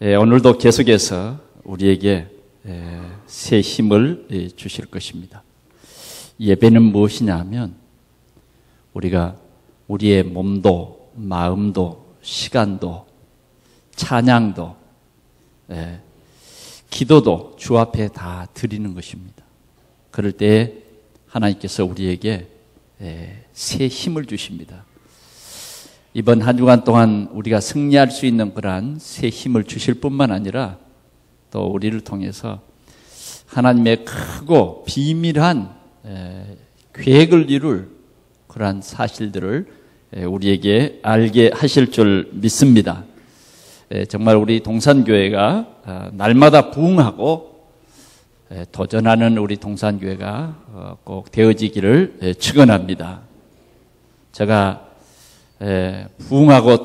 오늘도 계속해서 우리에게 새 힘을 주실 것입니다. 예배는 무엇이냐 하면 우리가 우리의 몸도 마음도 시간도 찬양도 기도도 주 앞에 다 드리는 것입니다. 그럴 때 하나님께서 우리에게 새 힘을 주십니다. 이번 한 주간 동안 우리가 승리할 수 있는 그러한 새 힘을 주실 뿐만 아니라 또 우리를 통해서 하나님의 크고 비밀한 계획을 이룰 그러한 사실들을 우리에게 알게 하실 줄 믿습니다. 정말 우리 동산교회가 날마다 부흥하고 도전하는 우리 동산교회가 꼭 되어지기를 축원합니다. 제가 부흥하고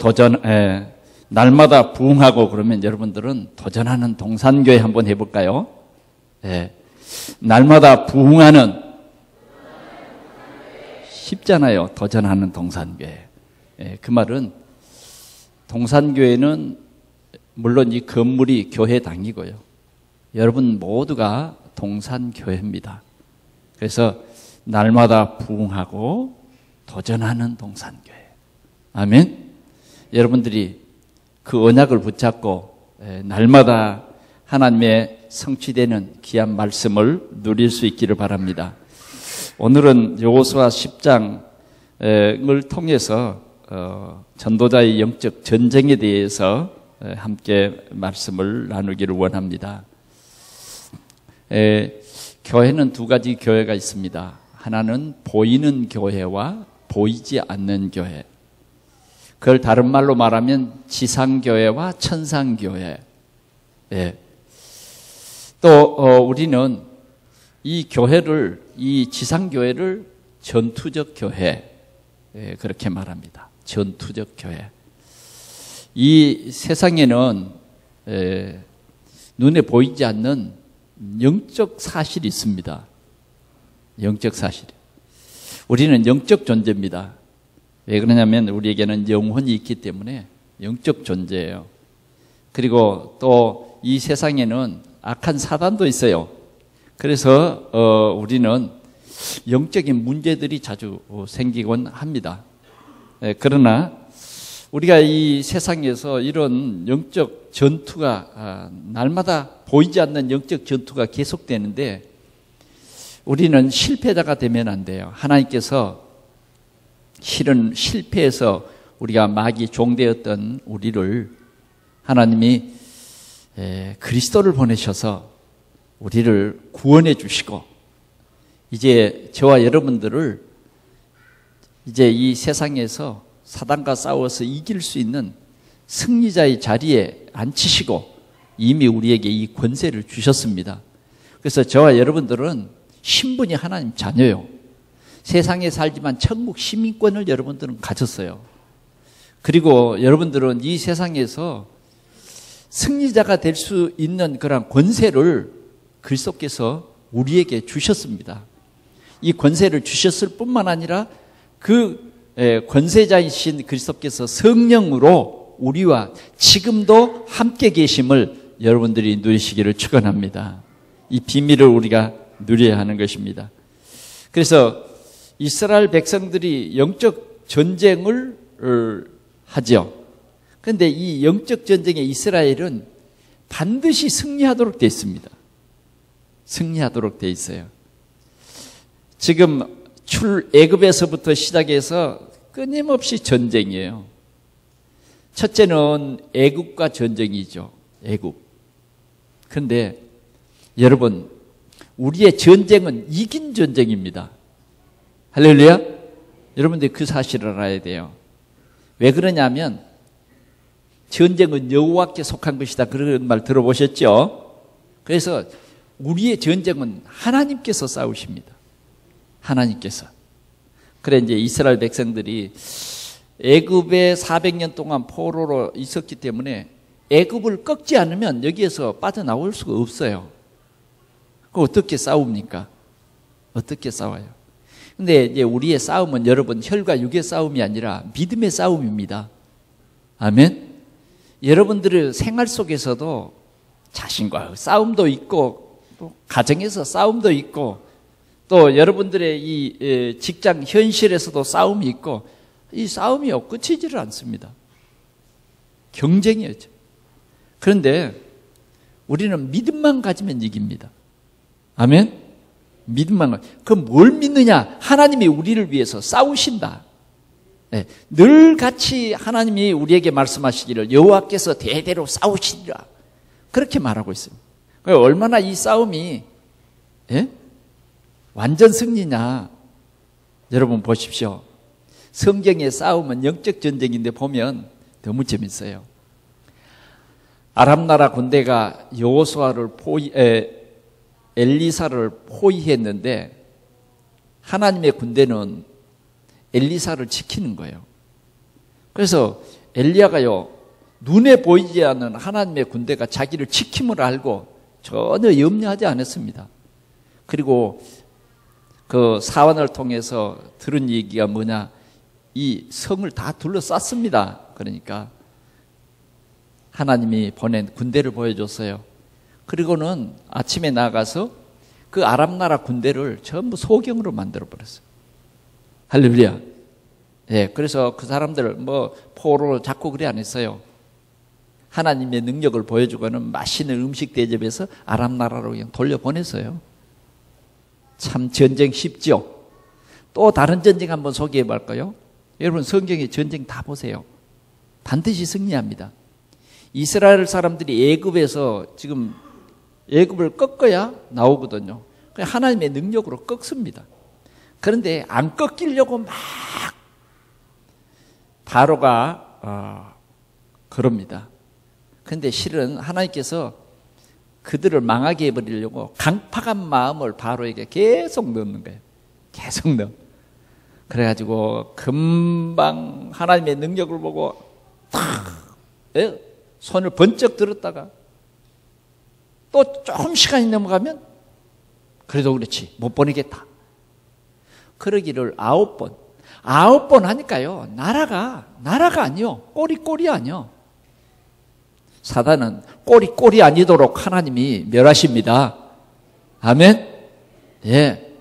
날마다 부흥하고 그러면 여러분들은 도전하는 동산교회 한번 해볼까요? 날마다 부흥하는 쉽잖아요. 도전하는 동산교회. 그 말은 동산교회는 물론 이 건물이 교회당이고요. 여러분 모두가 동산교회입니다. 그래서 날마다 부흥하고 도전하는 동산교회. 아멘. 여러분들이 그 언약을 붙잡고 날마다 하나님의 성취되는 귀한 말씀을 누릴 수 있기를 바랍니다. 오늘은 여호수아 10장을 통해서 전도자의 영적 전쟁에 대해서 함께 말씀을 나누기를 원합니다. 교회는 두 가지 교회가 있습니다. 하나는 보이는 교회와 보이지 않는 교회. 그걸 다른 말로 말하면 지상교회와 천상교회. 또 우리는 이 교회를, 이 지상교회를 전투적 교회, 그렇게 말합니다. 전투적 교회. 이 세상에는 눈에 보이지 않는 영적 사실이 있습니다. 영적 사실. 우리는 영적 존재입니다. 왜 그러냐면 우리에게는 영혼이 있기 때문에 영적 존재예요. 그리고 또 이 세상에는 악한 사단도 있어요. 그래서 우리는 영적인 문제들이 자주 생기곤 합니다. 그러나 우리가 이 세상에서 이런 영적 전투가 날마다 보이지 않는 영적 전투가 계속되는데 우리는 실패자가 되면 안 돼요. 하나님께서 실은 실패해서 우리가 마귀 종되었던 우리를 하나님이 그리스도를 보내셔서 우리를 구원해 주시고 이제 저와 여러분들을 이제 이 세상에서 사단과 싸워서 이길 수 있는 승리자의 자리에 앉히시고 이미 우리에게 이 권세를 주셨습니다. 그래서 저와 여러분들은 신분이 하나님 자녀요. 세상에 살지만 천국 시민권을 여러분들은 가졌어요. 그리고 여러분들은 이 세상에서 승리자가 될 수 있는 그런 권세를 그리스도께서 우리에게 주셨습니다. 이 권세를 주셨을 뿐만 아니라 그 권세자이신 그리스도께서 성령으로 우리와 지금도 함께 계심을 여러분들이 누리시기를 축원합니다. 이 비밀을 우리가 누려야 하는 것입니다. 그래서 이스라엘 백성들이 영적 전쟁을 하죠. 그런데 이 영적 전쟁에 이스라엘은 반드시 승리하도록 되어 있습니다. 승리하도록 되어 있어요. 지금 출애굽에서부터 시작해서 끊임없이 전쟁이에요. 첫째는 애굽과 전쟁이죠. 애굽. 그런데 여러분, 우리의 전쟁은 이긴 전쟁입니다. 할렐루야. 여러분들 그 사실을 알아야 돼요. 왜 그러냐면 전쟁은 여호와께 속한 것이다. 그런 말 들어보셨죠? 그래서 우리의 전쟁은 하나님께서 싸우십니다. 하나님께서. 그래 이제 이스라엘 백성들이 애굽에 400년 동안 포로로 있었기 때문에 애굽을 꺾지 않으면 여기에서 빠져나올 수가 없어요. 그럼 어떻게 싸웁니까? 어떻게 싸워요? 근데 이제 우리의 싸움은 여러분 혈과 육의 싸움이 아니라 믿음의 싸움입니다. 아멘. 여러분들의 생활 속에서도 자신과 싸움도 있고 또 가정에서 싸움도 있고 또 여러분들의 이 직장 현실에서도 싸움이 있고 이 싸움이 엇그치지를 않습니다. 경쟁이었죠. 그런데 우리는 믿음만 가지면 이깁니다. 아멘? 믿음만 가지면. 그럼 뭘 믿느냐? 하나님이 우리를 위해서 싸우신다. 네, 늘 같이 하나님이 우리에게 말씀하시기를 여호와께서 대대로 싸우시리라. 그렇게 말하고 있습니다. 얼마나 이 싸움이 완전 승리냐. 여러분 보십시오. 성경의 싸움은 영적 전쟁인데 보면 너무 재밌어요. 아람 나라 군대가 여호수아를 엘리사를 포위했는데 하나님의 군대는 엘리사를 지키는 거예요. 그래서 엘리야가요, 눈에 보이지 않는 하나님의 군대가 자기를 지킴을 알고 전혀 염려하지 않았습니다. 그리고 그 사환을 통해서 들은 얘기가 뭐냐, 이 성을 다 둘러쌌습니다. 그러니까 하나님이 보낸 군대를 보여줬어요. 그리고는 아침에 나가서 그 아람 나라 군대를 전부 소경으로 만들어버렸어요. 할렐루야. 예, 그래서 그 사람들 포로를 잡고 그래 안 했어요. 하나님의 능력을 보여주고는 맛있는 음식 대접해서 아람 나라로 그냥 돌려보냈어요. 참 전쟁 쉽죠? 또 다른 전쟁 한번 소개해 볼까요? 여러분 성경의 전쟁 다 보세요. 반드시 승리합니다. 이스라엘 사람들이 애굽에서 지금 애굽을 꺾어야 나오거든요. 하나님의 능력으로 꺾습니다. 그런데 안 꺾이려고 막 바로가 그럽니다. 그런데 실은 하나님께서 그들을 망하게 해버리려고 강팍한 마음을 바로에게 계속 넣는 거예요. 계속 넣어. 그래가지고 금방 하나님의 능력을 보고 손을 번쩍 들었다가 또 조금 시간이 넘어가면 그래도 그렇지 못 보내겠다. 그러기를 9번 하니까요, 나라가 아니요, 꼬리 아니요. 사단은 꼬리 아니도록 하나님이 멸하십니다. 아멘. 예.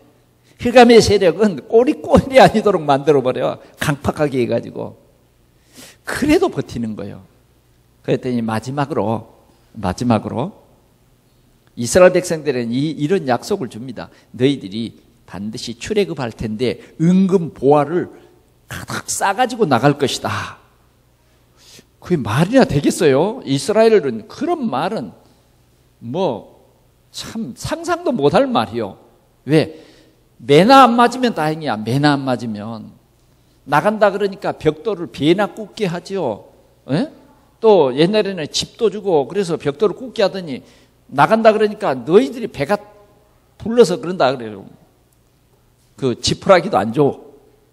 흑암의 세력은 꼬리 아니도록 만들어버려. 강팍하게 해가지고. 그래도 버티는 거예요. 그랬더니 마지막으로 이스라엘 백성들은 이런 약속을 줍니다. 너희들이 반드시 출애굽할 텐데 은금 보화를 가득 싸가지고 나갈 것이다. 그게 말이나 되겠어요? 이스라엘은 그런 말은 참 상상도 못할 말이요. 왜? 매나 안 맞으면 다행이야. 매나 안 맞으면 나간다 그러니까 벽돌을 배나 굽게 하죠. 또 옛날에는 집도 주고 그래서 벽돌을 굽게 하더니 나간다 그러니까 너희들이 배가 불러서 그런다 그래요. 그 지푸라기도 안 줘.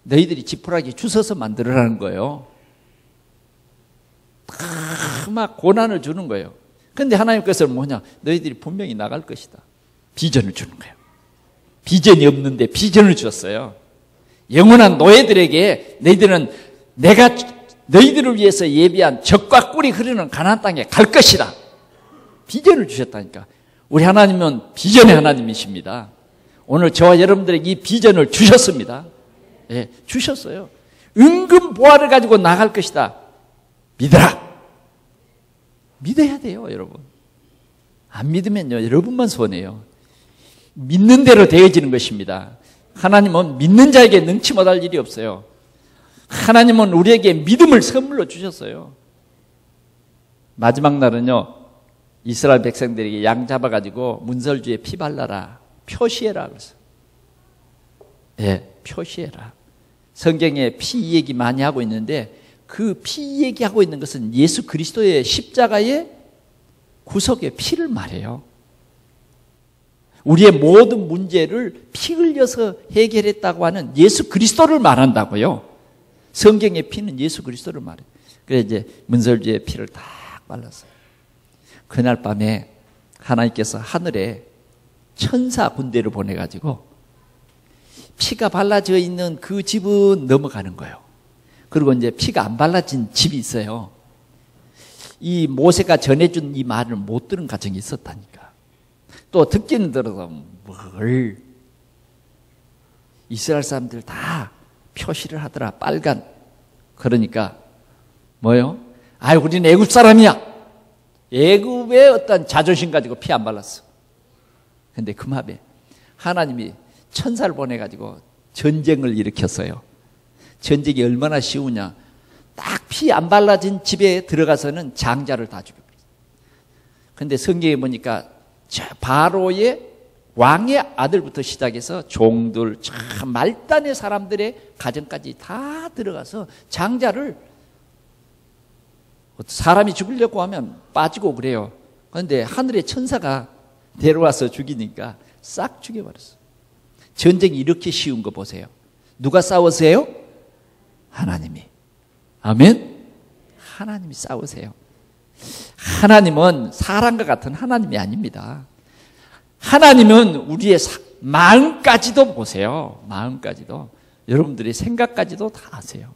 너희들이 지푸라기 주워서 만들으라는 거예요. 막 고난을 주는 거예요. 그런데 하나님께서는 뭐냐? 너희들이 분명히 나갈 것이다. 비전을 주는 거예요. 비전이 없는데 비전을 주었어요. 영원한 노예들에게 너희들은 내가 너희들을 위해서 예비한 젖과 꿀이 흐르는 가나안 땅에 갈 것이다. 비전을 주셨다니까. 우리 하나님은 비전의 하나님이십니다. 오늘 저와 여러분들에게 이 비전을 주셨습니다. 예, 주셨어요. 은금 보화를 가지고 나갈 것이다. 믿어라. 믿어야 돼요, 여러분. 안 믿으면요, 여러분만 손해요. 믿는 대로 되어지는 것입니다. 하나님은 믿는 자에게 능치 못할 일이 없어요. 하나님은 우리에게 믿음을 선물로 주셨어요. 마지막 날은요, 이스라엘 백성들에게 양 잡아가지고 문설주에 피 발라라. 표시해라. 그래서. 네, 표시해라. 성경에 피 얘기 많이 하고 있는데 그 피 얘기하고 있는 것은 예수 그리스도의 십자가의 구속의 피를 말해요. 우리의 모든 문제를 피 흘려서 해결했다고 하는 예수 그리스도를 말한다고요. 성경의 피는 예수 그리스도를 말해요. 그래서 이제 문설주의 피를 딱 발랐어요. 그날 밤에 하나님께서 하늘에 천사 군대를 보내가지고 피가 발라져 있는 그 집은 넘어가는 거예요. 그리고 이제 피가 안 발라진 집이 있어요. 이 모세가 전해준 이 말을 못 들은 가정이 있었다니까. 또 듣기는 들어서 뭘 이스라엘 사람들 다 표시를 하더라. 빨간. 그러니까 뭐요? 아, 우리는 애굽 사람이야. 애굽의 어떤 자존심 가지고 피 안 발랐어. 근데 금합에 하나님이 천사를 보내가지고 전쟁을 일으켰어요. 전쟁이 얼마나 쉬우냐. 딱 피 안 발라진 집에 들어가서는 장자를 다 죽여버렸어요. 근데 성경에 보니까 바로의 왕의 아들부터 시작해서 종들, 참 말단의 사람들의 가정까지 다 들어가서 장자를, 사람이 죽으려고 하면 빠지고 그래요. 그런데 하늘의 천사가 데려와서 죽이니까 싹 죽여버렸어요. 전쟁이 이렇게 쉬운 거 보세요. 누가 싸우세요? 하나님이. 아멘? 하나님이 싸우세요. 하나님은 사람과 같은 하나님이 아닙니다. 하나님은 우리의 마음까지도 보세요. 마음까지도. 여러분들의 생각까지도 다 아세요.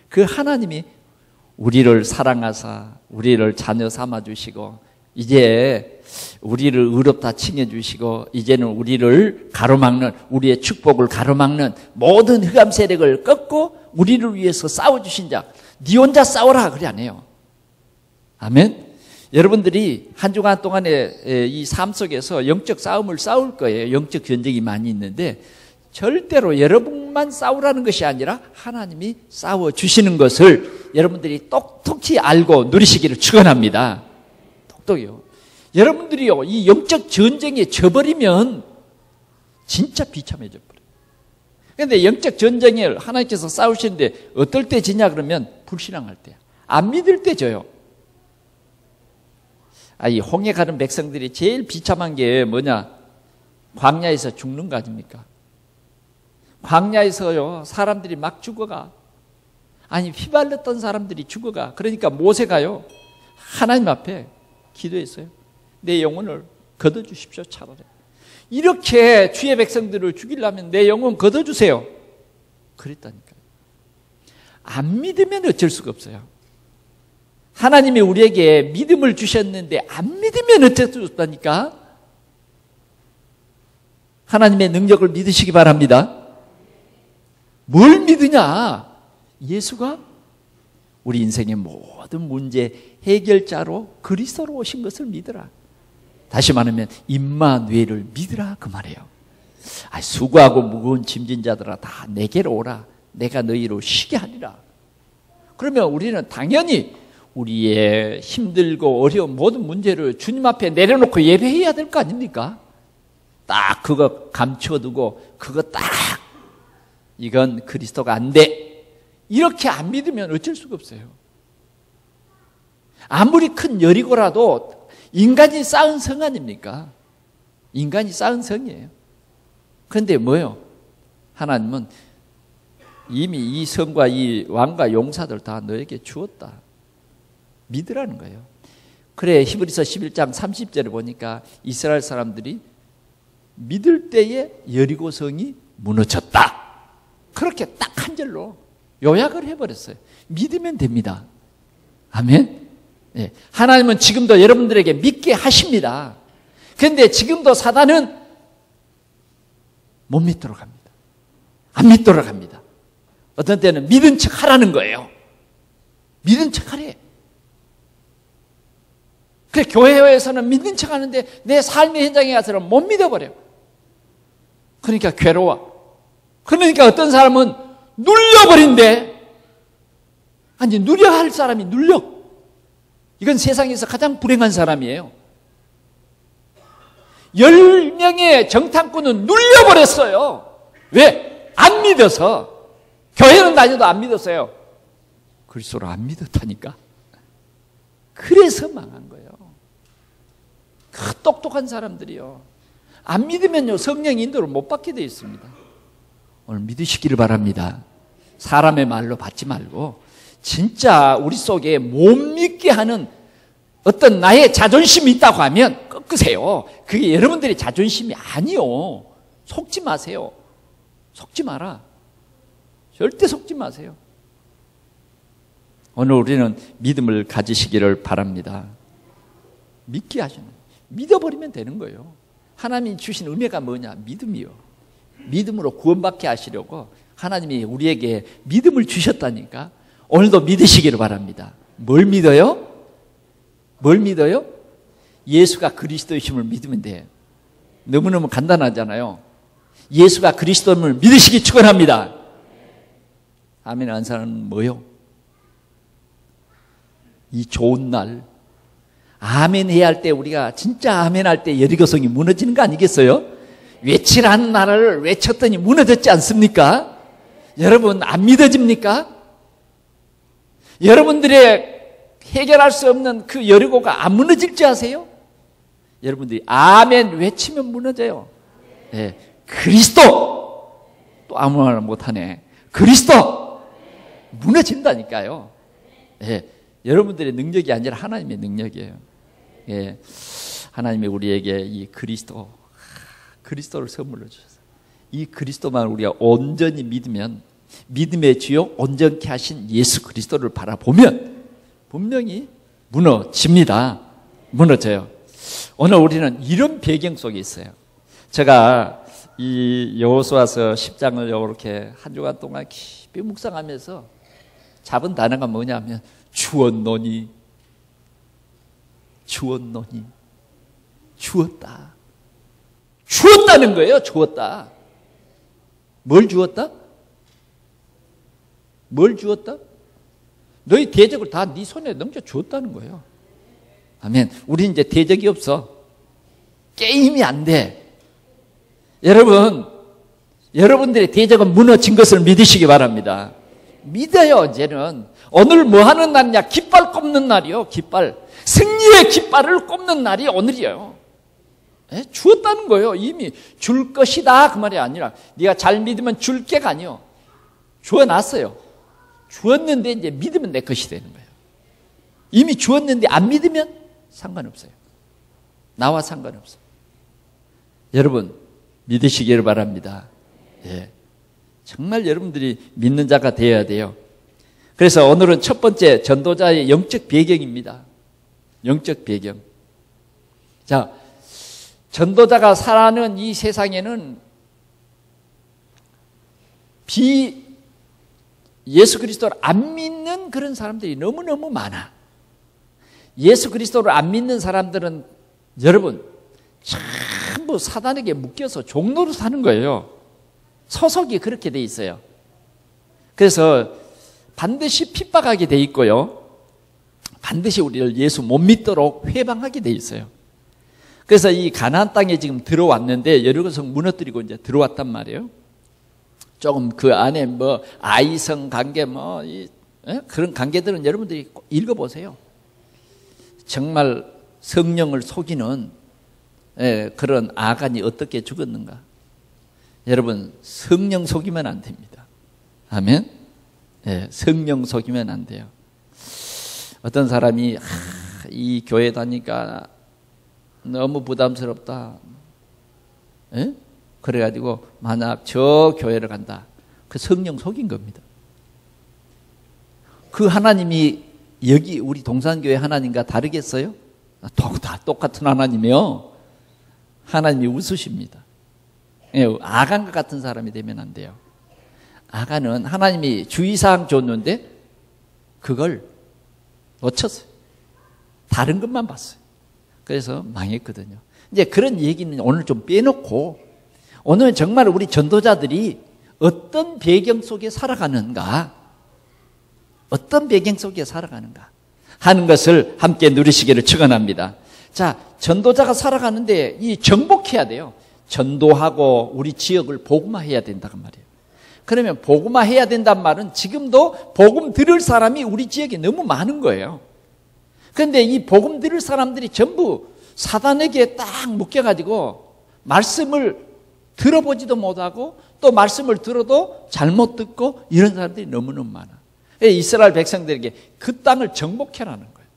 그 하나님이 우리를 사랑하사 우리를 자녀 삼아주시고 이제 우리를 의롭다 칭해주시고 이제는 우리를 가로막는, 우리의 축복을 가로막는 모든 흑암 세력을 꺾고 우리를 위해서 싸워주신 자, 네 혼자 싸워라 그래 안 해요. 아멘. 여러분들이 한 주간 동안에 이 삶 속에서 영적 싸움을 싸울 거예요. 영적 전쟁이 많이 있는데 절대로 여러분만 싸우라는 것이 아니라 하나님이 싸워주시는 것을 여러분들이 똑똑히 알고 누리시기를 축원합니다. 똑똑히요. 여러분들이요, 이 영적 전쟁에 져버리면 진짜 비참해져 버려요. 그런데 영적 전쟁을 하나님께서 싸우시는데 어떨 때 지냐 그러면 불신앙할 때야. 안 믿을 때 져요. 이 홍해 가는 백성들이 제일 비참한 게 뭐냐? 광야에서 죽는 거 아닙니까? 광야에서요, 사람들이 막 죽어가. 아니, 휘발렸던 사람들이 죽어가. 그러니까 모세가요, 하나님 앞에 기도했어요. 내 영혼을 걷어주십시오, 차라리. 이렇게 주의 백성들을 죽이려면 내 영혼 걷어주세요. 그랬다니까요. 안 믿으면 어쩔 수가 없어요. 하나님이 우리에게 믿음을 주셨는데 안 믿으면 어쩔 수 없다니까. 하나님의 능력을 믿으시기 바랍니다. 뭘 믿으냐? 예수가 우리 인생의 모든 문제 해결자로 그리스도로 오신 것을 믿으라. 다시 말하면 임마누엘을 믿으라 그 말이에요. 수고하고 무거운 짐진 자들아 다 내게로 오라. 내가 너희로 쉬게 하리라. 그러면 우리는 당연히 우리의 힘들고 어려운 모든 문제를 주님 앞에 내려놓고 예배해야 될 거 아닙니까? 딱 그거 감춰두고 그거 딱 이건 그리스도가 안 돼. 이렇게 안 믿으면 어쩔 수가 없어요. 아무리 큰 여리고라도 인간이 쌓은 성 아닙니까? 인간이 쌓은 성이에요. 그런데 뭐예요? 하나님은 이미 이 성과 이 왕과 용사들 다 너에게 주었다. 믿으라는 거예요. 그래, 히브리서 11장 30절을 보니까 이스라엘 사람들이 믿을 때에 여리고성이 무너졌다. 그렇게 딱 한 절로 요약을 해버렸어요. 믿으면 됩니다. 아멘. 네. 하나님은 지금도 여러분들에게 믿게 하십니다. 그런데 지금도 사단은 못 믿도록 합니다. 안 믿도록 합니다. 어떤 때는 믿은 척 하라는 거예요. 믿은 척 하래. 그래, 교회에서는 믿는 척 하는데 내 삶의 현장에 가서는 못 믿어버려요. 그러니까 괴로워. 그러니까 어떤 사람은 눌려버린대. 아니, 누려야 할 사람이 눌려. 이건 세상에서 가장 불행한 사람이에요. 10명의 정탐꾼은 눌려버렸어요. 왜? 안 믿어서. 교회는 다녀도 안 믿었어요. 그리스도를 안 믿었다니까. 그래서 망한 거예요. 그 똑똑한 사람들이요, 안 믿으면요 성령 인도를 못 받게 되어 있습니다. 오늘 믿으시기를 바랍니다. 사람의 말로 받지 말고 진짜 우리 속에 못 믿게 하는 어떤 나의 자존심이 있다고 하면 꺾으세요. 그게 여러분들의 자존심이 아니요. 속지 마세요. 속지 마라. 절대 속지 마세요. 오늘 우리는 믿음을 가지시기를 바랍니다. 믿게 하시는, 믿어버리면 되는 거예요. 하나님이 주신 은혜가 뭐냐? 믿음이요. 믿음으로 구원받게 하시려고 하나님이 우리에게 믿음을 주셨다니까. 오늘도 믿으시기를 바랍니다. 뭘 믿어요? 뭘 믿어요? 예수가 그리스도이심을 믿으면 돼요. 너무너무 간단하잖아요. 예수가 그리스도임을 믿으시기 축원합니다. 아멘 한 사람은 뭐요? 이 좋은 날 아멘 해야 할 때, 우리가 진짜 아멘 할 때 여리고성이 무너지는 거 아니겠어요? 외치라는 나라를 외쳤더니 무너졌지 않습니까? 여러분 안 믿어집니까? 여러분들의 해결할 수 없는 그 여리고가 안 무너질 줄 아세요? 여러분들이 아멘 외치면 무너져요. 네. 그리스도! 또 아무 말 못하네. 그리스도! 무너진다니까요. 네. 여러분들의 능력이 아니라 하나님의 능력이에요. 예. 하나님이 우리에게 이 그리스도를 선물로 주셨어요. 이 그리스도만 우리가 온전히 믿으면, 믿음의 주요 온전케 하신 예수 그리스도를 바라보면 분명히 무너집니다. 무너져요. 오늘 우리는 이런 배경 속에 있어요. 제가 이 여호수아서 10장을 이렇게 한 주간 동안 깊이 묵상하면서 잡은 단어가 뭐냐면 주었노니, 주었다. 주었다는 거예요. 주었다. 뭘 주었다? 뭘 주었다? 너희 대적을 다 네 손에 넘겨 주었다는 거예요. 아멘. 우리 이제 대적이 없어. 게임이 안 돼. 여러분, 여러분들의 대적은 무너진 것을 믿으시기 바랍니다. 믿어요. 이제는 오늘 뭐 하는 날이냐? 깃발 꼽는 날이요. 깃발, 승리의 깃발을 꼽는 날이 오늘이에요. 네? 주었다는 거예요. 이미 줄 것이다 그 말이 아니라 네가 잘 믿으면 줄 게가 아니요. 주어놨어요. 주었는데 이제 믿으면 내 것이 되는 거예요. 이미 주었는데 안 믿으면 상관없어요. 나와 상관없어요. 여러분 믿으시기를 바랍니다. 예. 정말 여러분들이 믿는 자가 되어야 돼요. 그래서 오늘은 첫 번째 전도자의 영적 배경입니다. 영적 배경. 자, 전도자가 살아가는 이 세상에는 예수 그리스도를 안 믿는 그런 사람들이 너무너무 많아. 예수 그리스도를 안 믿는 사람들은 여러분 전부 사단에게 묶여서 종로로 사는 거예요. 소속이 그렇게 돼 있어요. 그래서 반드시 핍박하게 돼 있고요. 반드시 우리를 예수 못 믿도록 회방하게 돼 있어요. 그래서 이 가나안 땅에 지금 들어왔는데 여리고성 무너뜨리고 이제 들어왔단 말이에요. 조금 그 안에 뭐 아이성 관계 그런 관계들은 여러분들이 읽어보세요. 정말 성령을 속이는 그런 아간이 어떻게 죽었는가. 여러분 성령 속이면 안 됩니다. 아멘. 성령 속이면 안 돼요. 어떤 사람이 이 교회 다니까 너무 부담스럽다. 그래가지고 만약 저 교회를 간다. 그 성령 속인 겁니다. 그 하나님이 여기 우리 동산교회 하나님과 다르겠어요? 다 똑같은 하나님이요. 하나님이 웃으십니다. 아간과 같은 사람이 되면 안 돼요. 아간은 하나님이 주의사항 줬는데 그걸 놓쳤어요. 다른 것만 봤어요. 그래서 망했거든요. 이제 그런 얘기는 오늘 좀 빼놓고 오늘 정말 우리 전도자들이 어떤 배경 속에 살아가는가, 어떤 배경 속에 살아가는가 하는 것을 함께 누리시기를 축원합니다. 자, 전도자가 살아가는데 이 정복해야 돼요. 전도하고 우리 지역을 복음화해야 된다고 말이에요. 그러면 복음화해야 된단 말은 지금도 복음 들을 사람이 우리 지역에 너무 많은 거예요. 그런데 이 복음 들을 사람들이 전부 사단에게 딱 묶여가지고 말씀을 들어보지도 못하고 또 말씀을 들어도 잘못 듣고 이런 사람들이 너무너무 많아. 이스라엘 백성들에게 그 땅을 정복해라는 거예요.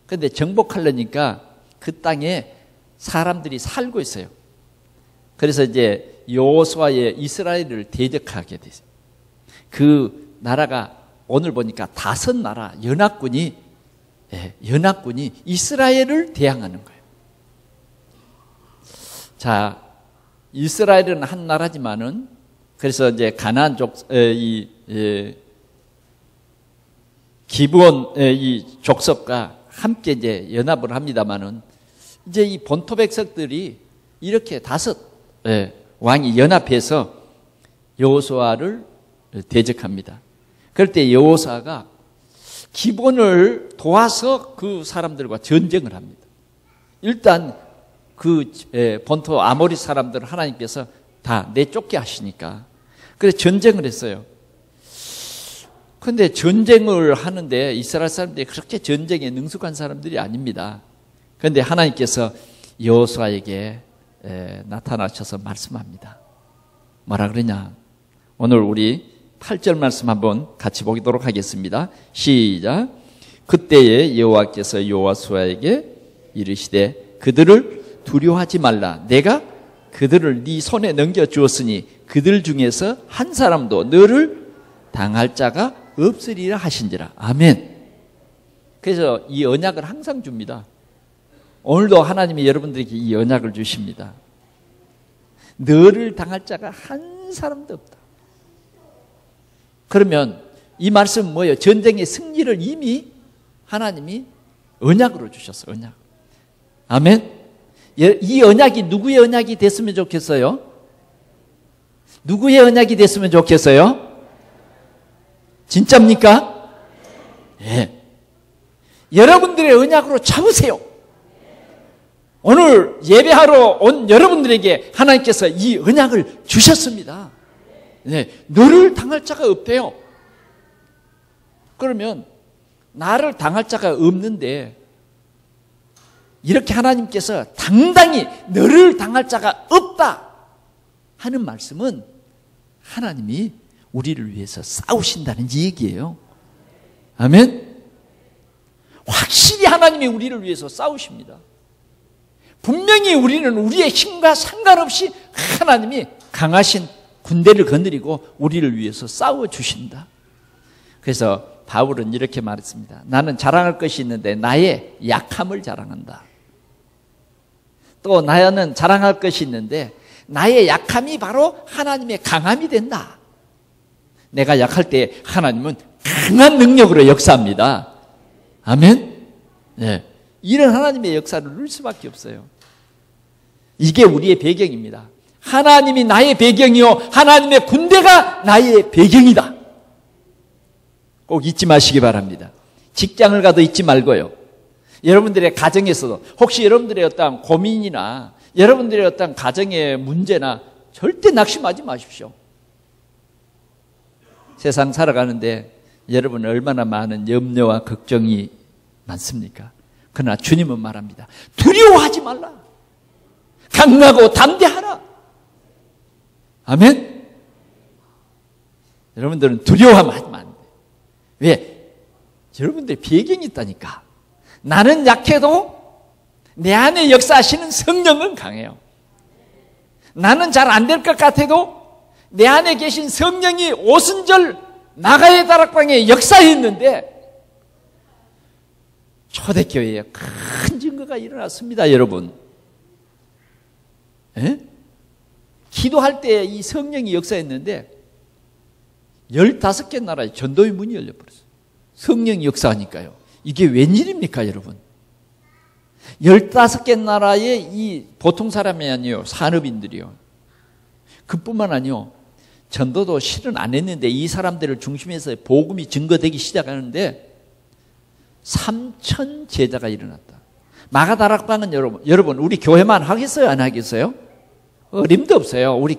그런데 정복하려니까 그 땅에 사람들이 살고 있어요. 그래서 이제 여호수아의 이스라엘을 대적하게 됐어요. 그 나라가 오늘 보니까 5나라 연합군이 이스라엘을 대항하는 거예요. 자, 이스라엘은 한 나라지만은 그래서 이제 가나안 기브온 이 족속과 함께 이제 연합을 합니다만은 이제 이 본토 백성들이 이렇게 5 왕이 연합해서 여호수아를 대적합니다. 그럴 때 여호수아가 기본을 도와서 그 사람들과 전쟁을 합니다. 일단 그 본토 아모리 사람들을 하나님께서 다 내쫓게 하시니까 그래서 전쟁을 했어요. 그런데 전쟁을 하는데 이스라엘 사람들이 그렇게 전쟁에 능숙한 사람들이 아닙니다. 그런데 하나님께서 여호수아에게 나타나셔서 말씀합니다. 뭐라 그러냐? 오늘 우리 8절 말씀 한번 같이 보도록 하겠습니다. 시작. 그때에 여호와께서 여호수아에게 이르시되 그들을 두려워하지 말라. 내가 그들을 네 손에 넘겨주었으니 그들 중에서 한 사람도 너를 당할 자가 없으리라 하신지라. 아멘. 그래서 이 언약을 항상 줍니다. 오늘도 하나님이 여러분들에게 이 언약을 주십니다. 너를 당할 자가 한 사람도 없다. 그러면 이 말씀은 뭐예요? 전쟁의 승리를 이미 하나님이 언약으로 주셨어요. 언약. 아멘. 이 언약이 누구의 언약이 됐으면 좋겠어요? 누구의 언약이 됐으면 좋겠어요? 진짜입니까? 예. 여러분들의 언약으로 잡으세요. 오늘 예배하러 온 여러분들에게 하나님께서 이 언약을 주셨습니다. 네, 너를 당할 자가 없대요. 그러면 나를 당할 자가 없는데 이렇게 하나님께서 당당히 너를 당할 자가 없다 하는 말씀은 하나님이 우리를 위해서 싸우신다는 얘기예요. 아멘. 확실히 하나님이 우리를 위해서 싸우십니다. 분명히 우리는 우리의 힘과 상관없이 하나님이 강하신 군대를 거느리고 우리를 위해서 싸워주신다. 그래서 바울은 이렇게 말했습니다. 나는 자랑할 것이 있는데 나의 약함을 자랑한다. 또 나는 자랑할 것이 있는데 나의 약함이 바로 하나님의 강함이 된다. 내가 약할 때 하나님은 강한 능력으로 역사합니다. 아멘. 네. 이런 하나님의 역사를 누릴 수밖에 없어요. 이게 우리의 배경입니다. 하나님이 나의 배경이요 하나님의 군대가 나의 배경이다. 꼭 잊지 마시기 바랍니다. 직장을 가도 잊지 말고요. 여러분들의 가정에서도 혹시 여러분들의 어떤 고민이나 여러분들의 어떤 가정의 문제나 절대 낙심하지 마십시오. 세상 살아가는데 여러분 얼마나 많은 염려와 걱정이 많습니까? 그러나 주님은 말합니다. 두려워하지 말라. 강하고 담대하라. 아멘. 여러분들은 두려워하면 안 돼. 왜? 여러분들의 배경이 있다니까. 나는 약해도 내 안에 역사하시는 성령은 강해요. 나는 잘 안 될 것 같아도 내 안에 계신 성령이 오순절 나가의 다락방에 역사했는데 초대교회에 큰 증거가 일어났습니다. 여러분. 에? 기도할 때 이 성령이 역사했는데 15개 나라에 전도의 문이 열려버렸어요. 성령이 역사하니까요. 이게 웬일입니까 여러분? 15개 나라의 이 보통 사람이 아니에요. 산업인들이요. 그뿐만 아니요. 전도도 실은 안 했는데 이 사람들을 중심해서 복음이 증거되기 시작하는데 3,000 제자가 일어났다. 마가다락방은 여러분 우리 교회만 하겠어요? 안 하겠어요? 어림도 없어요. 우리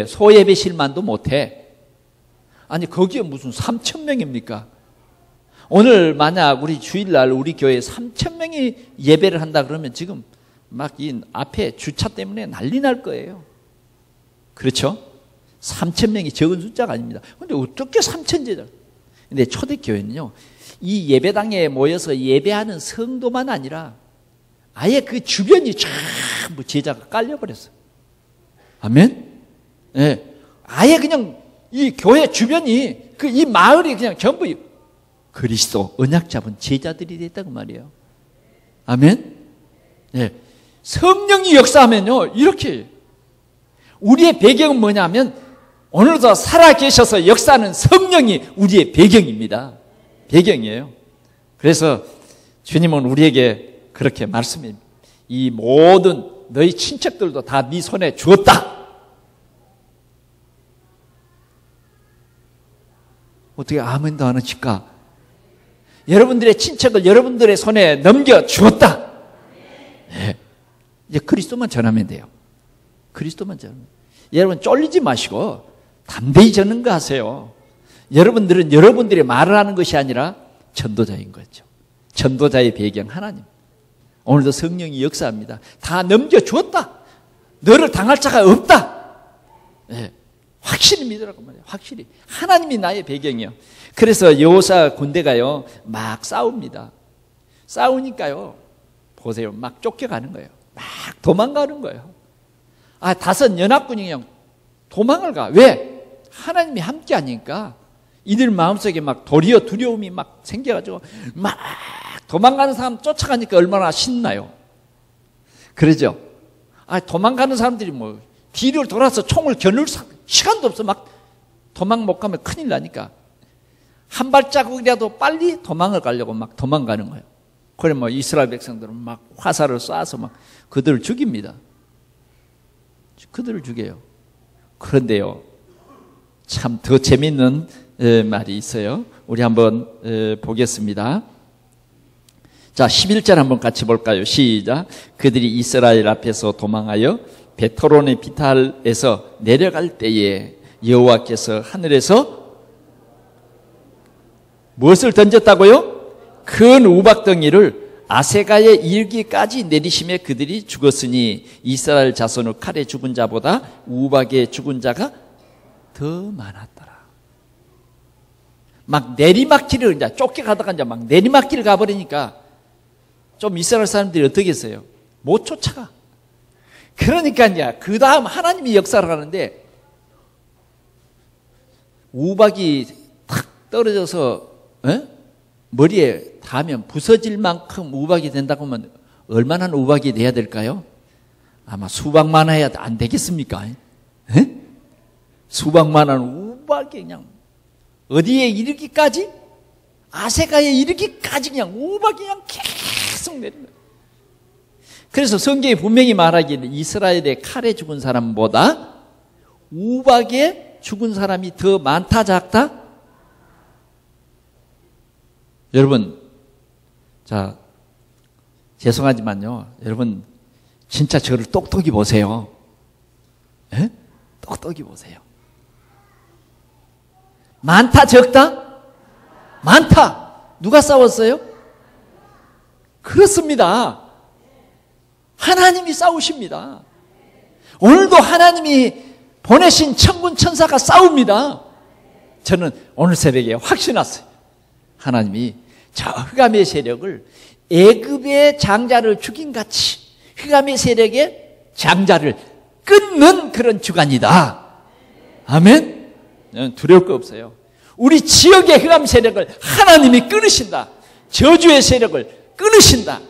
소예배실만도 못해. 아니 거기에 무슨 3,000명입니까? 오늘 만약 우리 주일날 우리 교회에 3,000명이 예배를 한다 그러면 지금 막 이 앞에 주차 때문에 난리 날 거예요. 그렇죠? 3,000명이 적은 숫자가 아닙니다. 그런데 어떻게 3,000제자? 근데 초대교회는요, 이 예배당에 모여서 예배하는 성도만 아니라 아예 그 주변이 전부 제자가 깔려버렸어요. 아멘? 네. 아예 그냥 이 교회 주변이 이 마을이 그냥 전부 그리스도 언약 잡은 제자들이 됐다고 말이에요. 아멘? 네. 성령이 역사하면요, 이렇게. 우리의 배경은 뭐냐면, 오늘도 살아계셔서 역사하는 성령이 우리의 배경입니다. 배경이에요. 그래서 주님은 우리에게 그렇게 말씀합니다. 이 모든 너희 친척들도 다 네 손에 주었다. 어떻게 아멘도 안 하실까? 여러분들의 친척을 여러분들의 손에 넘겨 주었다. 네. 이제 그리스도만 전하면 돼요. 그리스도만 전하면. 여러분 쫄리지 마시고 담대히 전능가하세요. 여러분들은 여러분들이 말을 하는 것이 아니라 전도자인 거죠. 전도자의 배경 하나님. 오늘도 성령이 역사합니다. 다 넘겨주었다. 너를 당할 자가 없다. 네. 확실히 믿으라고 말이에요. 확실히. 하나님이 나의 배경이요. 그래서 여호사 군대가요, 막 싸웁니다. 싸우니까요, 보세요. 막 쫓겨가는 거예요. 막 도망가는 거예요. 다섯 연합군이 그냥 도망을 가. 왜? 하나님이 함께 하니까 이들 마음속에 막 도리어 두려움이 막 생겨가지고 막 도망가는 사람 쫓아가니까 얼마나 신나요. 그러죠? 도망가는 사람들이 뭐 뒤를 돌아서 총을 겨눌 시간도 없어. 막 도망 못 가면 큰일 나니까 한 발자국이라도 빨리 도망을 가려고 막 도망가는 거예요. 그래 뭐 이스라엘 백성들은 막 화살을 쏴서 막 그들을 죽입니다. 그들을 죽여요. 그런데요, 참 더 재밌는 말이 있어요. 우리 한번 보겠습니다. 자, 11절 한번 같이 볼까요? 시작. 그들이 이스라엘 앞에서 도망하여 베토론의 비탈에서 내려갈 때에 여호와께서 하늘에서 무엇을 던졌다고요? 큰 우박덩이를 아세가에 이르기까지 내리심에 그들이 죽었으니 이스라엘 자손의 칼에 죽은 자보다 우박에 죽은 자가 더 많았더라. 막 내리막길을 이제 쫓겨가다가 이제 막 내리막길을 가버리니까 좀 이스라엘 사람들이 어떻게 했어요? 못 쫓아가. 그러니까 이제 그 다음 하나님이 역사를 하는데 우박이 탁 떨어져서 머리에 닿으면 부서질 만큼 우박이 된다고 하면 얼마나 우박이 돼야 될까요? 아마 수박만 해야 안 되겠습니까? 수박만한 우박이 그냥 어디에 이르기까지? 아세가에 이르기까지 그냥 우박이 그냥 계속 내린다. 그래서 성경이 분명히 말하기를 이스라엘의 칼에 죽은 사람보다 우박에 죽은 사람이 더 많다 작다? 여러분, 자, 죄송하지만요, 여러분 진짜 저를 똑똑히 보세요. 에? 똑똑히 보세요. 많다 적다? 많다. 누가 싸웠어요? 그렇습니다. 하나님이 싸우십니다. 오늘도 하나님이 보내신 천군 천사가 싸웁니다. 저는 오늘 새벽에 확신했어요. 하나님이 저 흑암의 세력을 애굽의 장자를 죽인 같이 흑암의 세력의 장자를 끊는 그런 주간이다. 아멘. 두려울 거 없어요. 우리 지역의 흑암 세력을 하나님이 끊으신다. 저주의 세력을 끊으신다.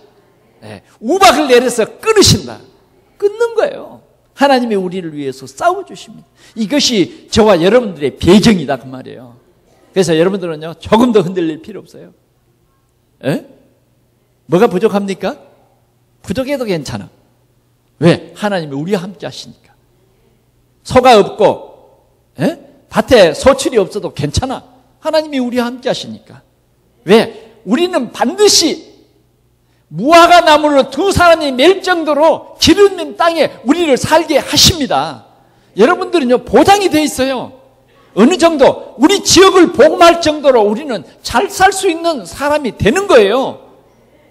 우박을 내려서 끊으신다. 끊는 거예요. 하나님이 우리를 위해서 싸워주십니다. 이것이 저와 여러분들의 배경이다 그 말이에요. 그래서 여러분들은요 조금 더 흔들릴 필요 없어요. 뭐가 부족합니까? 부족해도 괜찮아. 왜? 하나님이 우리와 함께 하시니까. 소가 없고 밭에 소출이 없어도 괜찮아. 하나님이 우리와 함께 하시니까. 왜? 우리는 반드시 무화과 나무로 두 사람이 멜 정도로 기름진 땅에 우리를 살게 하십니다. 여러분들은요 보장이 돼 있어요. 어느 정도 우리 지역을 복음할 정도로 우리는 잘 살 수 있는 사람이 되는 거예요.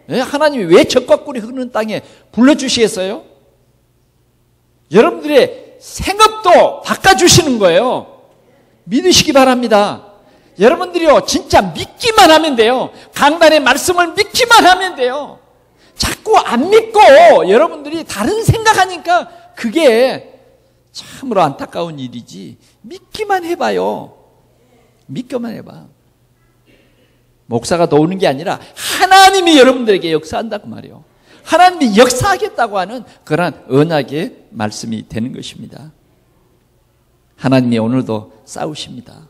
하나님이 왜 적과 꿀이 흐르는 땅에 불러주시겠어요? 여러분들의 생업도 바꿔주시는 거예요. 믿으시기 바랍니다. 여러분들이요 진짜 믿기만 하면 돼요. 강단의 말씀을 믿기만 하면 돼요. 자꾸 안 믿고 여러분들이 다른 생각하니까 그게 참으로 안타까운 일이지. 믿기만 해봐요. 믿기만 해봐. 목사가 도우는 게 아니라 하나님이 여러분들에게 역사한다고 말이에요. 하나님이 역사하겠다고 하는 그러한 언약의 말씀이 되는 것입니다. 하나님이 오늘도 싸우십니다.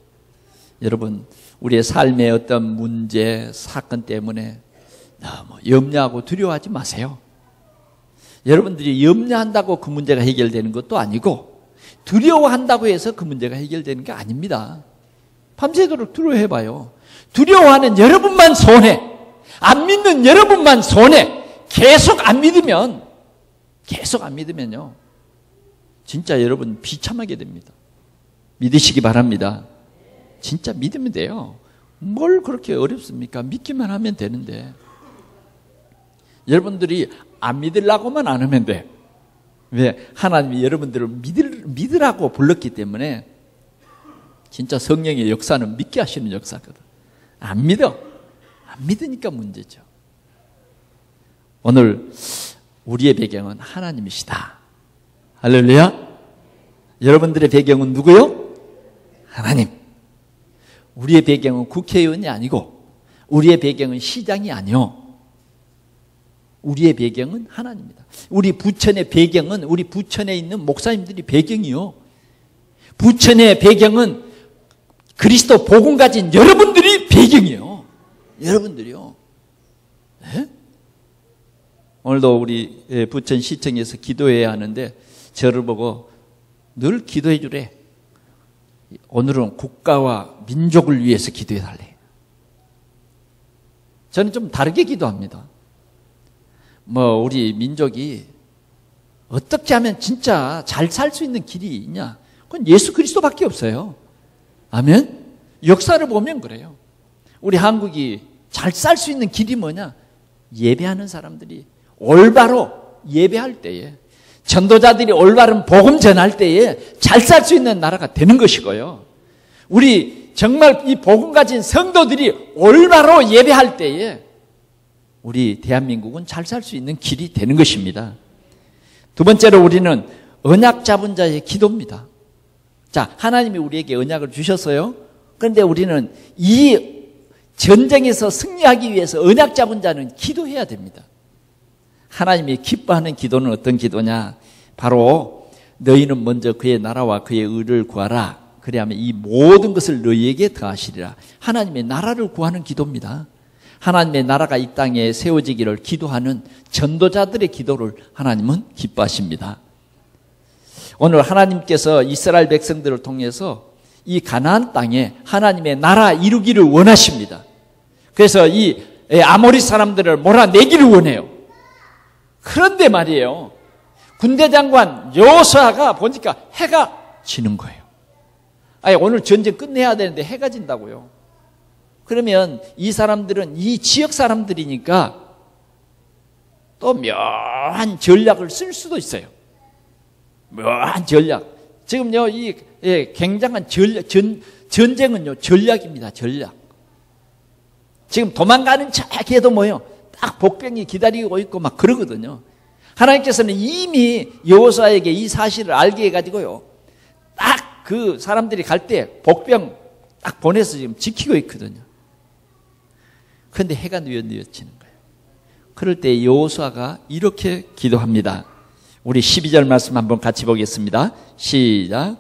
여러분, 우리의 삶의 어떤 문제, 사건 때문에 너무 염려하고 두려워하지 마세요. 여러분들이 염려한다고 그 문제가 해결되는 것도 아니고 두려워한다고 해서 그 문제가 해결되는 게 아닙니다. 밤새도록 두려워해봐요. 두려워하는 여러분만 손해, 안 믿는 여러분만 손해. 계속 안 믿으면요, 진짜 여러분 비참하게 됩니다. 믿으시기 바랍니다. 진짜 믿으면 돼요. 뭘 그렇게 어렵습니까? 믿기만 하면 되는데. 여러분들이 안 믿으려고만 안 하면 돼. 왜? 하나님이 여러분들을 믿으라고 불렀기 때문에. 진짜 성령의 역사는 믿게 하시는 역사거든. 안 믿으니까 문제죠. 오늘 우리의 배경은 하나님이시다. 할렐루야. 여러분들의 배경은 누구요? 하나님. 우리의 배경은 국회의원이 아니고 우리의 배경은 시장이 아니요. 우리의 배경은 하나님입니다. 우리 부천의 배경은 우리 부천에 있는 목사님들이 배경이요. 부천의 배경은 그리스도 복음 가진 여러분들이 배경이요. 여러분들이요. 네? 오늘도 우리 부천시청에서 기도해야 하는데 저를 보고 늘 기도해 주래. 오늘은 국가와 민족을 위해서 기도해 달래. 저는 좀 다르게 기도합니다. 우리 민족이 어떻게 하면 진짜 잘 살 수 있는 길이 있냐? 그건 예수 그리스도밖에 없어요. 아멘? 역사를 보면 그래요. 우리 한국이 잘 살 수 있는 길이 뭐냐? 예배하는 사람들이 올바로 예배할 때에, 전도자들이 올바른 복음 전할 때에 잘 살 수 있는 나라가 되는 것이고요. 우리 정말 이 복음 가진 성도들이 올바로 예배할 때에 우리 대한민국은 잘 살 수 있는 길이 되는 것입니다. 두 번째로 우리는 언약 잡은 자의 기도입니다. 자, 하나님이 우리에게 언약을 주셨어요. 그런데 우리는 이 전쟁에서 승리하기 위해서 언약 잡은 자는 기도해야 됩니다. 하나님이 기뻐하는 기도는 어떤 기도냐? 바로 너희는 먼저 그의 나라와 그의 의를 구하라. 그래야면 이 모든 것을 너희에게 더하시리라. 하나님의 나라를 구하는 기도입니다. 하나님의 나라가 이 땅에 세워지기를 기도하는 전도자들의 기도를 하나님은 기뻐하십니다. 오늘 하나님께서 이스라엘 백성들을 통해서 이 가나안 땅에 하나님의 나라 이루기를 원하십니다. 그래서 이 아모리 사람들을 몰아내기를 원해요. 그런데 말이에요, 군대장관 여호수아가 보니까 해가 지는 거예요. 아니, 오늘 전쟁 끝내야 되는데 해가 진다고요. 그러면 이 사람들은 이 지역 사람들이니까 또 묘한 전략을 쓸 수도 있어요. 묘한 전략. 지금요, 이 굉장한 전쟁은요, 전략입니다. 전략. 지금 도망가는 척해도 뭐요? 딱 복병이 기다리고 있고 막 그러거든요. 하나님께서는 이미 여호수아에게 이 사실을 알게 해가지고요, 딱 그 사람들이 갈 때 복병 딱 보내서 지금 지키고 있거든요. 그런데 해가 뉘어지는 거예요. 그럴 때 여호수아가 이렇게 기도합니다. 우리 12절 말씀 한번 같이 보겠습니다. 시작.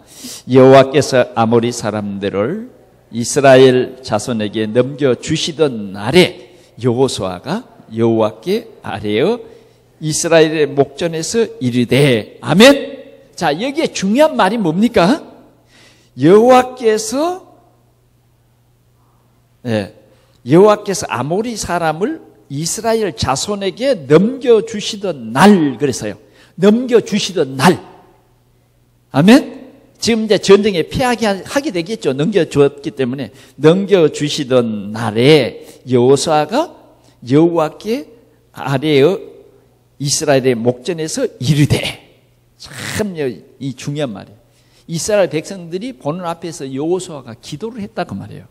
여호와께서 아모리 사람들을 이스라엘 자손에게 넘겨주시던 날에 여호수아가 여호와께 아뢰어 이스라엘의 목전에서 이르되. 아멘. 자, 여기에 중요한 말이 뭡니까? 여호와께서 아모리 사람을 이스라엘 자손에게 넘겨주시던 날, 그랬어요. 넘겨주시던 날. 아멘? 지금 이제 전쟁에 패하게 되겠죠. 넘겨주었기 때문에. 넘겨주시던 날에 여호수아가 여호와께 아뢰어 이스라엘의 목전에서 이르되. 참 이 중요한 말이에요. 이스라엘 백성들이 보는 앞에서 여호수아가 기도를 했다고 말해요.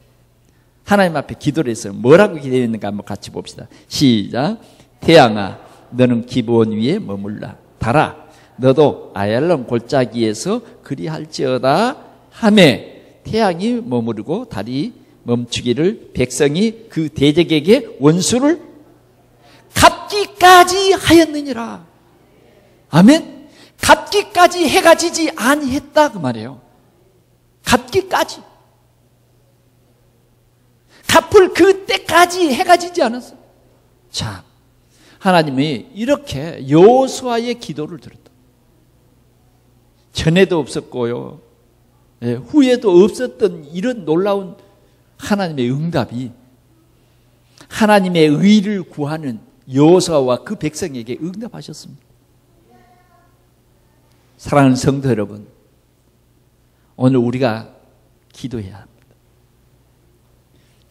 하나님 앞에 기도를 했어요. 뭐라고 기도했는가 한번 같이 봅시다. 시작. 태양아, 너는 기브온 위에 머물라. 달아, 너도 아얄론 골짜기에서 그리할지어다 하매 태양이 머무르고 달이 멈추기를 백성이 그 대적에게 원수를 갚기까지 하였느니라. 아멘. 갚기까지 해가 지지 아니했다 그 말이에요. 갚기까지. 갚을 그때까지 해가 지지 않았어. 자, 하나님이 이렇게 여호수아의 기도를 들었다. 전에도 없었고요, 후에도 없었던 이런 놀라운 하나님의 응답이 하나님의 의를 구하는 여호수아와 그 백성에게 응답하셨습니다. 사랑하는 성도 여러분, 오늘 우리가 기도해야 합니다.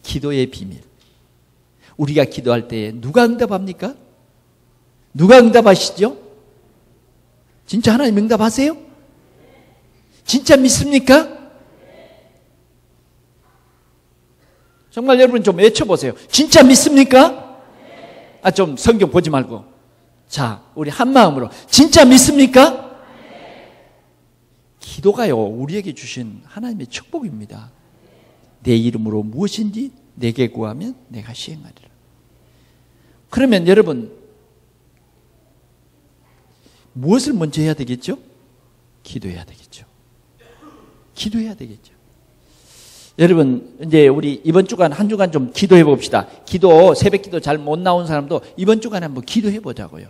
기도의 비밀. 우리가 기도할 때 누가 응답합니까? 누가 응답하시죠? 진짜 하나님 응답하세요? 진짜 믿습니까? 정말 여러분 좀 외쳐보세요. 진짜 믿습니까? 좀 성경 보지 말고. 자, 우리 한 마음으로. 진짜 믿습니까? 기도가요, 우리에게 주신 하나님의 축복입니다. 내 이름으로 무엇인지 내게 구하면 내가 시행하리라. 그러면 여러분, 무엇을 먼저 해야 되겠죠? 기도해야 되겠죠. 기도해야 되겠죠. 여러분, 이제 우리 이번 주간 한 주간 좀 기도해 봅시다. 기도, 새벽 기도 잘 못 나온 사람도 이번 주간에 한번 기도해 보자고요.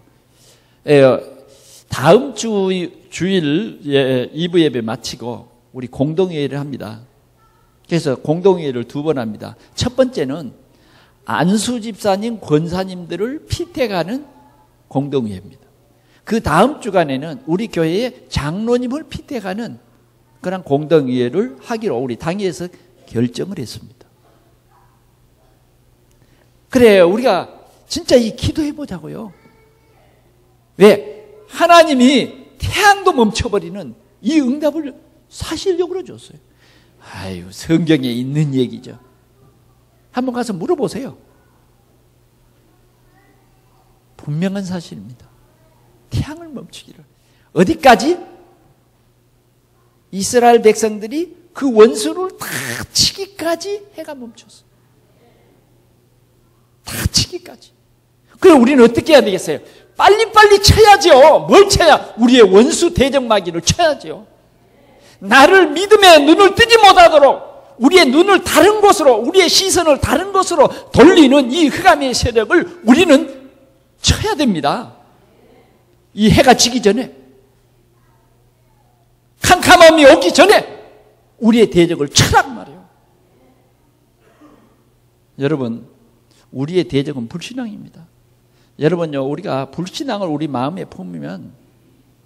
다음 주일 2부 예배 마치고 우리 공동회의를 합니다. 그래서 공동회의를 2번 합니다. 첫 번째는 안수 집사님, 권사님들을 피택하는 공동회의입니다. 그 다음 주간에는 우리 교회의 장로님을 피택하는 그런 공동회의를 하기로 우리 당회에서 결정을 했습니다. 그래요, 우리가 진짜 이 기도해 보자고요. 왜? 하나님이 태양도 멈춰버리는 이 응답을 사실적으로 줬어요. 아유, 성경에 있는 얘기죠. 한번 가서 물어보세요. 분명한 사실입니다. 태양을 멈추기를. 어디까지? 이스라엘 백성들이 그 원수를 다 치기까지 해가 멈췄어. 다 치기까지. 그럼 우리는 어떻게 해야 되겠어요? 빨리빨리 쳐야죠. 뭘 쳐야? 우리의 원수 대적마귀를 쳐야죠. 나를 믿음의 눈을 뜨지 못하도록 우리의 눈을 다른 곳으로, 우리의 시선을 다른 곳으로 돌리는 이 흑암의 세력을 우리는 쳐야 됩니다. 이 해가 지기 전에, 캄캄함이 오기 전에 우리의 대적을 쳐란 말이에요. 여러분, 우리의 대적은 불신앙입니다. 여러분요, 우리가 불신앙을 우리 마음에 품으면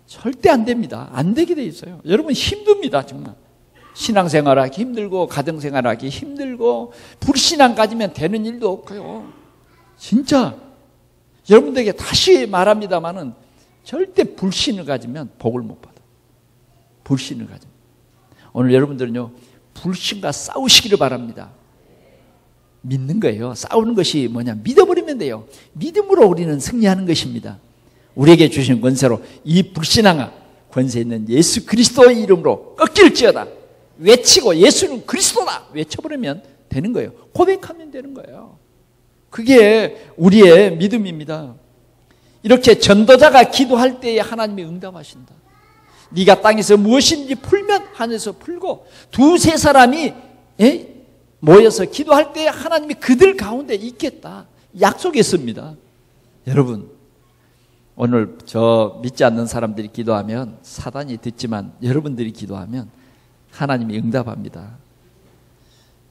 절대 안 됩니다. 안 되게 돼 있어요. 여러분 힘듭니다, 정말. 신앙생활하기 힘들고 가정생활하기 힘들고 불신앙 가지면 되는 일도 없고요. 진짜 여러분들에게 다시 말합니다마는 절대 불신을 가지면 복을 못 받아. 불신을 가지면. 오늘 여러분들은요, 불신과 싸우시기를 바랍니다. 믿는 거예요. 싸우는 것이 뭐냐? 믿어버리면 돼요. 믿음으로 우리는 승리하는 것입니다. 우리에게 주신 권세로 이 불신앙아, 권세 있는 예수 그리스도의 이름으로 꺾일지어다 외치고 예수는 그리스도다 외쳐버리면 되는 거예요. 고백하면 되는 거예요. 그게 우리의 믿음입니다. 이렇게 전도자가 기도할 때에 하나님이 응답하신다. 네가 땅에서 무엇인지 풀면 하늘에서 풀고, 두세 사람이 모여서 기도할 때 하나님이 그들 가운데 있겠다 약속했습니다. 여러분, 오늘 저 믿지 않는 사람들이 기도하면 사단이 듣지만 여러분들이 기도하면 하나님이 응답합니다.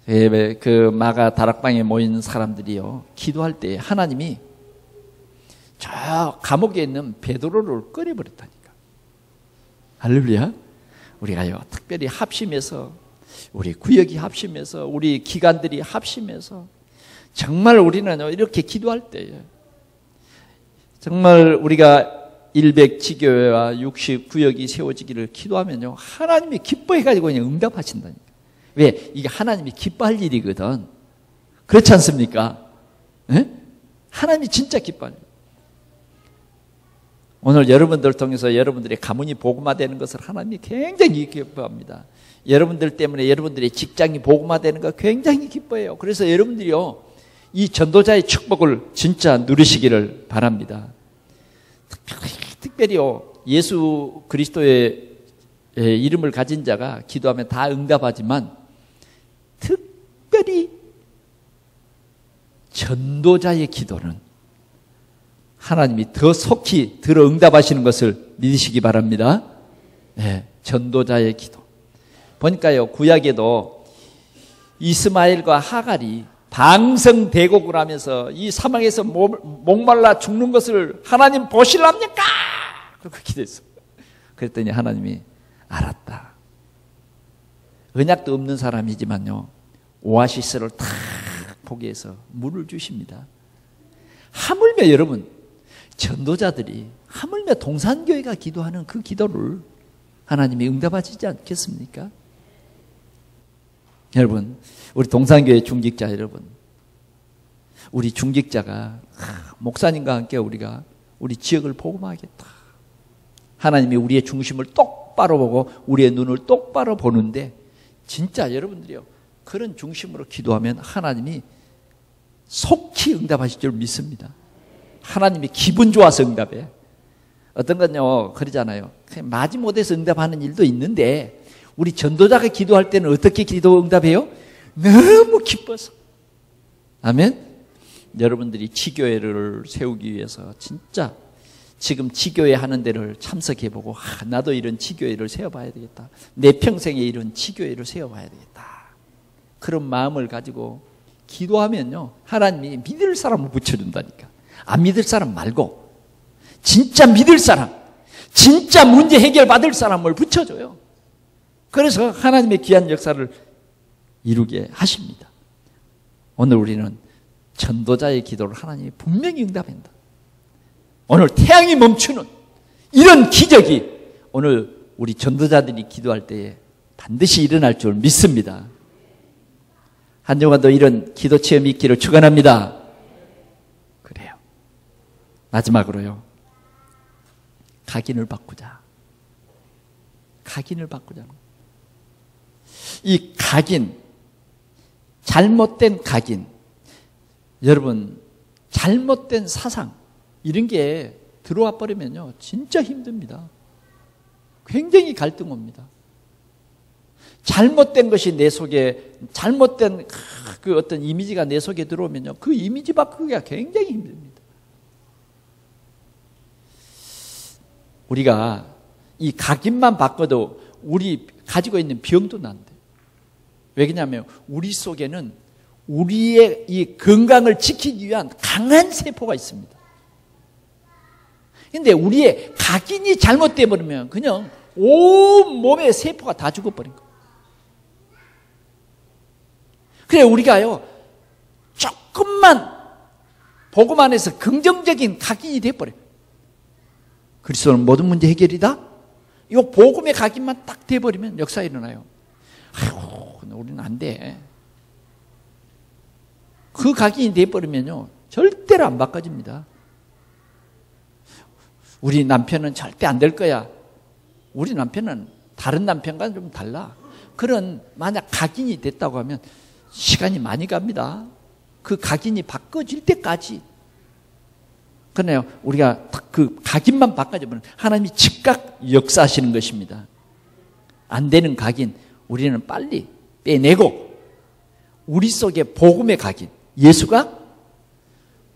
그 마가 다락방에 모인 사람들이요, 기도할 때 하나님이 저 감옥에 있는 베드로를 꺼내버렸다니까. 할렐루야. 우리가요, 특별히 합심해서, 우리 구역이 합심해서, 우리 기관들이 합심해서 정말 우리는 이렇게 기도할 때에 정말 우리가 100지교회와 60구역이 세워지기를 기도하면요, 하나님이 기뻐해가지고 그냥 응답하신다니까. 왜? 이게 하나님이 기뻐할 일이거든. 그렇지 않습니까? 에? 하나님이 진짜 기뻐해요. 오늘 여러분들 통해서 여러분들의 가문이 복음화되는 것을 하나님이 굉장히 기뻐합니다. 여러분들 때문에 여러분들의 직장이 복음화되는 거 굉장히 기뻐해요. 그래서 여러분들이요, 이 전도자의 축복을 진짜 누리시기를 바랍니다. 특별히요, 예수 그리스도의 이름을 가진 자가 기도하면 다 응답하지만 특별히 전도자의 기도는 하나님이 더 속히 들어 응답하시는 것을 믿으시기 바랍니다. 네, 전도자의 기도. 보니까요, 구약에도 이스마엘과 하갈이 방성대곡을 하면서 이 사막에서 목말라 죽는 것을 하나님 보실랍니까? 그렇게 기도했어요. 그랬더니 하나님이 알았다. 언약도 없는 사람이지만요, 오아시스를 탁 포기해서 물을 주십니다. 하물며 여러분, 전도자들이 하물며 동산교회가 기도하는 그 기도를 하나님이 응답하시지 않겠습니까? 여러분, 우리 동산교회 중직자 여러분, 우리 중직자가 목사님과 함께 우리가 우리 지역을 복음화하겠다. 하나님이 우리의 중심을 똑바로 보고 우리의 눈을 똑바로 보는데, 진짜 여러분들이요, 그런 중심으로 기도하면 하나님이 속히 응답하실 줄 믿습니다. 하나님이 기분 좋아서 응답해. 어떤 건요, 그러잖아요. 마지못해서 응답하는 일도 있는데, 우리 전도자가 기도할 때는 어떻게 기도 응답해요? 너무 기뻐서. 아멘? 여러분들이 지교회를 세우기 위해서 진짜 지금 지교회 하는 데를 참석해보고, 나도 이런 지교회를 세워봐야 되겠다. 내 평생에 이런 지교회를 세워봐야 되겠다. 그런 마음을 가지고 기도하면요, 하나님이 믿을 사람을 붙여준다니까. 안 믿을 사람 말고 진짜 믿을 사람, 진짜 문제 해결 받을 사람을 붙여줘요. 그래서 하나님의 귀한 역사를 이루게 하십니다. 오늘 우리는 전도자의 기도를 하나님이 분명히 응답한다. 오늘 태양이 멈추는 이런 기적이 오늘 우리 전도자들이 기도할 때에 반드시 일어날 줄 믿습니다. 한 주간도 이런 기도 체험이 있기를 축원합니다. 그래요. 마지막으로요, 각인을 바꾸자. 각인을 바꾸자는 거예요. 이 각인, 잘못된 각인, 여러분, 잘못된 사상, 이런 게 들어와 버리면요, 진짜 힘듭니다. 굉장히 갈등 옵니다. 잘못된 것이 내 속에, 잘못된 그 어떤 이미지가 내 속에 들어오면요, 그 이미지 바꾸기가 굉장히 힘듭니다. 우리가 이 각인만 바꿔도 우리 가지고 있는 병도 난대. 왜 그러냐면 우리 속에는 우리의 이 건강을 지키기 위한 강한 세포가 있습니다. 근데 우리의 각인이 잘못되어 버리면 그냥 온 몸의 세포가 다 죽어버린 거예요. 그래, 우리가요, 조금만 복음만 해서 긍정적인 각인이 돼버려요. 그리스도는 모든 문제 해결이다? 이 복음의 각인만 딱 돼버리면 역사 일어나요. 아이고, 우리는 안 돼. 그 각인이 돼버리면요, 절대로 안 바꿔집니다. 우리 남편은 절대 안 될 거야. 우리 남편은 다른 남편과는 좀 달라. 그런 만약 각인이 됐다고 하면 시간이 많이 갑니다. 그 각인이 바꿔질 때까지. 그러네요. 우리가 그 각인만 바꿔주면 하나님이 즉각 역사하시는 것입니다. 안 되는 각인 우리는 빨리 빼내고 우리 속에 복음의 각인, 예수가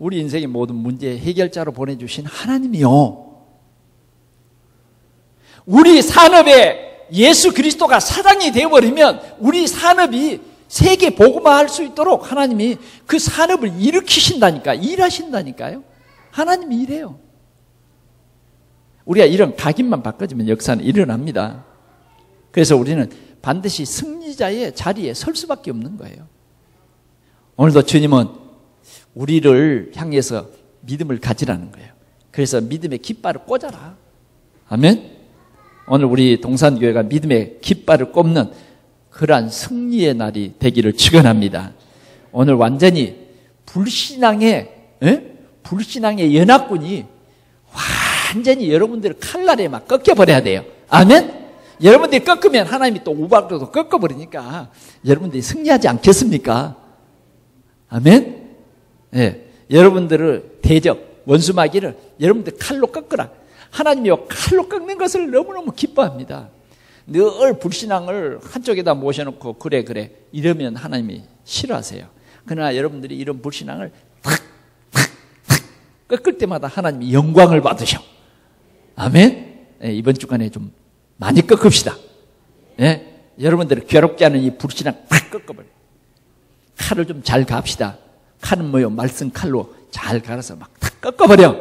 우리 인생의 모든 문제 해결자로 보내주신 하나님이요, 우리 산업에 예수 그리스도가 사장이 되어버리면 우리 산업이 세계 복음화할 수 있도록 하나님이 그 산업을 일으키신다니까, 일하신다니까요. 하나님이 일해요. 우리가 이런 각인만 바꿔주면 역사는 일어납니다. 그래서 우리는 반드시 승리자의 자리에 설 수밖에 없는 거예요. 오늘도 주님은 우리를 향해서 믿음을 가지라는 거예요. 그래서 믿음의 깃발을 꽂아라. 아멘. 오늘 우리 동산교회가 믿음의 깃발을 꼽는 그러한 승리의 날이 되기를 축원합니다. 오늘 완전히 불신앙의 연합군이 완전히 여러분들을 칼날에 막 꺾여버려야 돼요. 아멘? 여러분들이 꺾으면 하나님이 또 우박으로도 꺾어버리니까 여러분들이 승리하지 않겠습니까? 아멘? 예. 여러분들을 대적, 원수마귀를 여러분들 칼로 꺾으라. 하나님이 칼로 꺾는 것을 너무너무 기뻐합니다. 늘 불신앙을 한쪽에다 모셔놓고 그래 이러면 하나님이 싫어하세요. 그러나 여러분들이 이런 불신앙을 탁 꺾을 때마다 하나님이 영광을 받으셔. 아멘? 예, 이번 주간에 좀 많이 꺾읍시다. 예? 여러분들을 괴롭게 하는 이 불신앙 탁 꺾어버려. 칼을 좀 잘 갑시다. 칼은 뭐요? 말씀 칼로 잘 갈아서 막 탁 꺾어버려.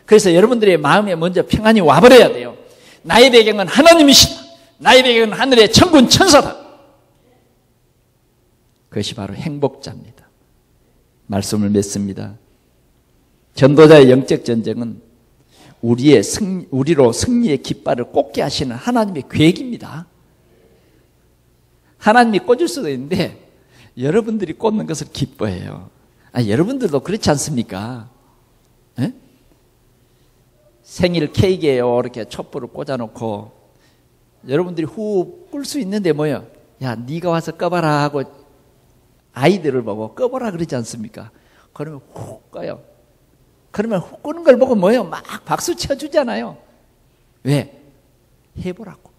그래서 여러분들의 마음에 먼저 평안이 와버려야 돼요. 나의 배경은 하나님이시다. 나의 배경은 하늘의 천군 천사다. 그것이 바로 행복자입니다. 말씀을 맺습니다. 전도자의 영적 전쟁은 우리로 승리의 깃발을 꽂게 하시는 하나님의 계획입니다. 하나님이 꽂을 수도 있는데 여러분들이 꽂는 것을 기뻐해요. 여러분들도 그렇지 않습니까? 에? 생일 케이크에요. 이렇게 촛불을 꽂아놓고 여러분들이 후 끌 수 있는데 뭐요? 야, 네가 와서 꺼봐라 하고 아이들을 보고 꺼보라 그러지 않습니까? 그러면 훅 꺼요. 그러면 훅 끄는 걸 보고 뭐요? 막 박수 쳐주잖아요. 왜? 해보라고.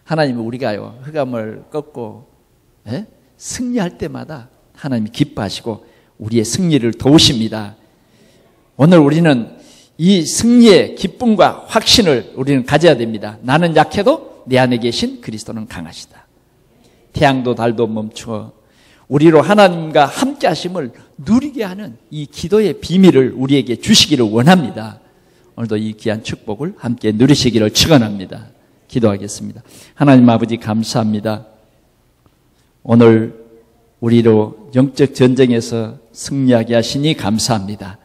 하나님은 우리가요, 흑암을 꺾고 승리할 때마다 하나님이 기뻐하시고 우리의 승리를 도우십니다. 오늘 우리는 이 승리의 기쁨과 확신을 우리는 가져야 됩니다. 나는 약해도 내 안에 계신 그리스도는 강하시다. 태양도 달도 멈추어 우리로 하나님과 함께 하심을 누리게 하는 이 기도의 비밀을 우리에게 주시기를 원합니다. 오늘도 이 귀한 축복을 함께 누리시기를 축원합니다. 기도하겠습니다. 하나님 아버지 감사합니다. 오늘 우리로 영적 전쟁에서 승리하게 하시니 감사합니다.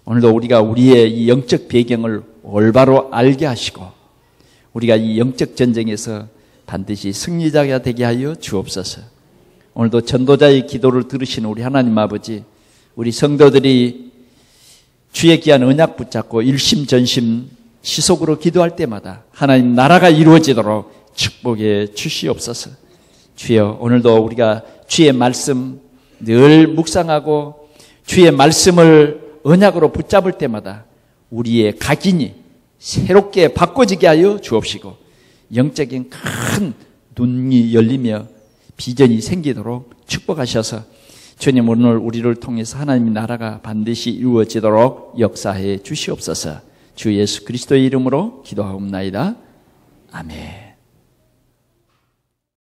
오늘도 우리가 우리의 이 영적 배경을 올바로 알게 하시고 우리가 이 영적 전쟁에서 반드시 승리자가 되게 하여 주옵소서. 오늘도 전도자의 기도를 들으시는 우리 하나님 아버지, 우리 성도들이 주의 귀한 언약 붙잡고 일심전심 시속으로 기도할 때마다 하나님 나라가 이루어지도록 축복해 주시옵소서. 주여, 오늘도 우리가 주의 말씀 늘 묵상하고 주의 말씀을 언약으로 붙잡을 때마다 우리의 각인이 새롭게 바꿔지게 하여 주옵시고 영적인 큰 눈이 열리며 비전이 생기도록 축복하셔서 주님 오늘 우리를 통해서 하나님의 나라가 반드시 이루어지도록 역사해 주시옵소서. 주 예수 그리스도의 이름으로 기도하옵나이다. 아멘.